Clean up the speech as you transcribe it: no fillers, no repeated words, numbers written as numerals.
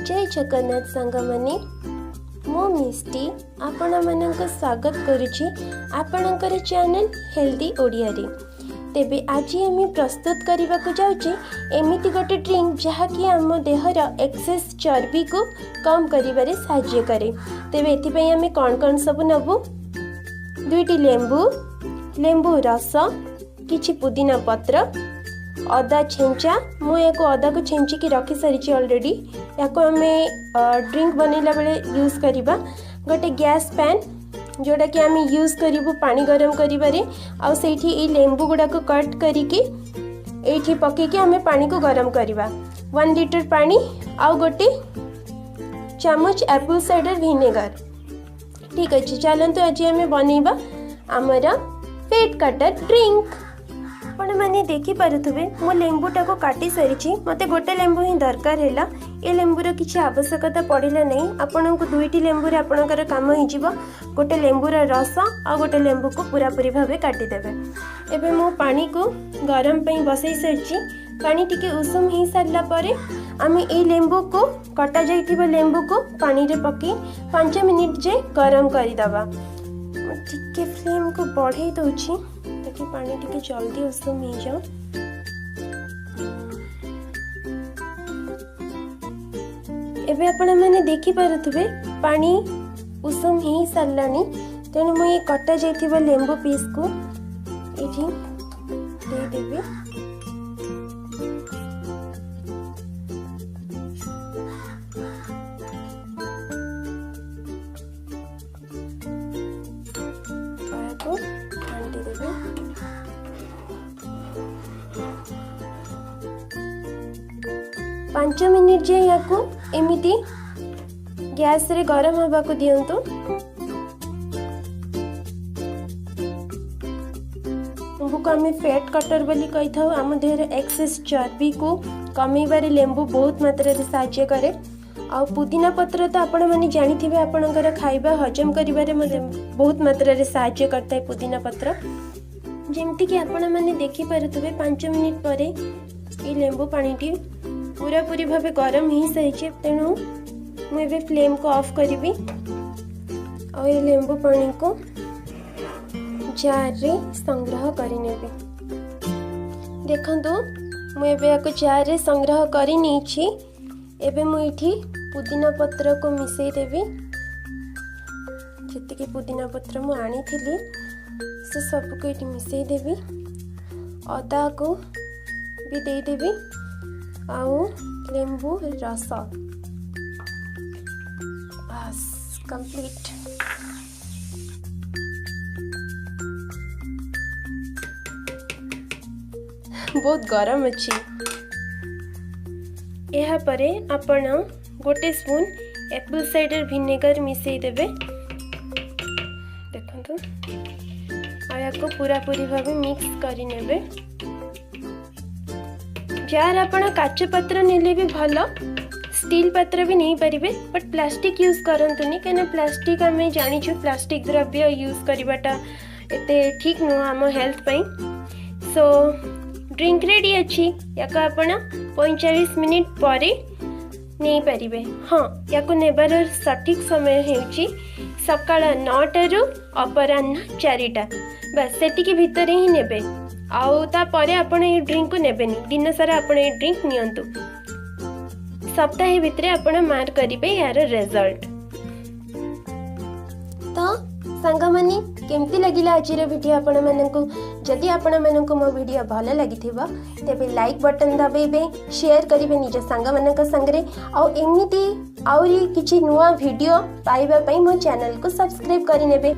जय जगन्नाथ सांग माने मो मिष्टी आपण मानक स्वागत करुछि आपणकर चैनल हेल्दी ओडिया रे। तेबे आज आम प्रस्तुत करने को जाऊँचे एमिति गोटे ड्रिंक जहाँकि आम देहर एक्सेस चर्बी को कम करिबारे साहाय्य करे। तेबे एथिपई आम कौन कौन सब नबु 2टी लेंबू रस किछि पुदीना पत्र अदा छेंचा मु याको अदा को छेंचिकी रखी सारी ऑलरेडी याको आम ड्रिंक बनैला बेले यूज करिबा। गोटे गैस पैन जोड़ा कि आम यूज करूँ पानी गरम करिबारे आउ सेठी ए लेंबू गुड़ा को कट करिके एठी पकेकी आम पानी को गरम करवा 1 लीटर पानी आउ गोटे चामच एप्पल साइडर विनेगर। ठीक अच्छे चलते आज आम बनैबा आमर पेट काटर ड्रिंक। आपण मैंने देखी पारुथबे मो लेंबूटा को काटी सारी मते गोटे लेंबू ही दरकार हैला। ए लेंबूर किसी आवश्यकता पड़िला नहीं आपण को 2टी लेंबूरे आपणकर काम हो जिवो। गोटे लेंबूर रस आ गोटे लेंबू को पूरापूरी भावे काटिदेवे। एबे मो पानी को गरम पई बसई सारी पानी टिके उषुम हो सारा पर आम ए लेंबू को कटा जाइथिबा लेंबू को पानी रे पके 5 मिनिट जे गरम करदबा। टिके फ्लेम को बढ़े दउछि ताकि पानी टिके जल्दी उषुम हो जाओ। एबे आपण माने देखि पारुथबे पानी उषुम हो सारानी तेणु मुझे कटा जाइथिबा लेंबू पीस को एठी दे देबे। पांच मिनिट जे याकू एमिति गैस रे गरम हवा को दियंतु। लेंबू को आम फैट कटर बोली कही था। आम देहर एक्सेस चर्बी को कमेबारे लेंबू बहुत मात्रा रे साहाय्य करे। आ पुदीना पत्र तो आपण माने जानिथिबे आपणकर खाइबा हजम करिबारे बहुत मात्रा रे साहाय्य करता है पुदीना पत्र। जेमति कि आपण माने देखि पारुथबे 5 मिनिट परे ए लेंबू पानीटी पूरा पूरी भावे गरम ही सारी तेणु मुझे फ्लेम को ऑफ करी और ये लेंबू पानी को जार रे संग्रह करने। देखो मुझे जार रे संग्रह कर मुझे पुदीना पत्र को मिसई देवी। जी पुदीना पत्र मु आनी थी से सबको ये मिसई देवी। अदा को भी दे देवी आउ लेंबू रस बस कंप्लीट। बहुत गरम अच्छी यह परे आपण गोटे स्पून एप्पल साइडर विनेगर मिसई देबे। देखंतु आया को पूरा पूरी भावे मिक्स करी नेबे। जार आपण काच पत्र नेले भी भलो स्टील पत्र भी नहीं पारिबे बट प्लास्टिक यूज करंतुनी कने प्लास्टिक आम जानिछु प्लास्टिक द्रव्य यूज करबाटा एते ठीक नुह आम हेल्थ पई। सो ड्रिंक रेडी अच्छी याको आपण 45 मिनिट परे नहीं पारिबे। हाँ याको नेबार सठिक समय हेउची सकाळ 9टा रु अपराह्न 4टा बस सेटिकी भितर ही नेबे। आउ तापरे आपण ये ड्रिंक को नेबेनी दिन सारा आपण ये ड्रिंक नियंतु। सप्ताह भितर आपण मार्क करिवे यार रिजल्ट। तो सांग माने केमती लगिला आजिर वीडियो आपण मानकु। जदि आपण मानकु मो वीडियो भल लागिथिबा तेबे लाइक बटन दबाइबे शेयर करिवे निज सांग मानक संगरे आउ एमिति आउरी किछि नुवा वीडियो पाइबा पई मो चैनल को सब्सक्राइब करि नेबे।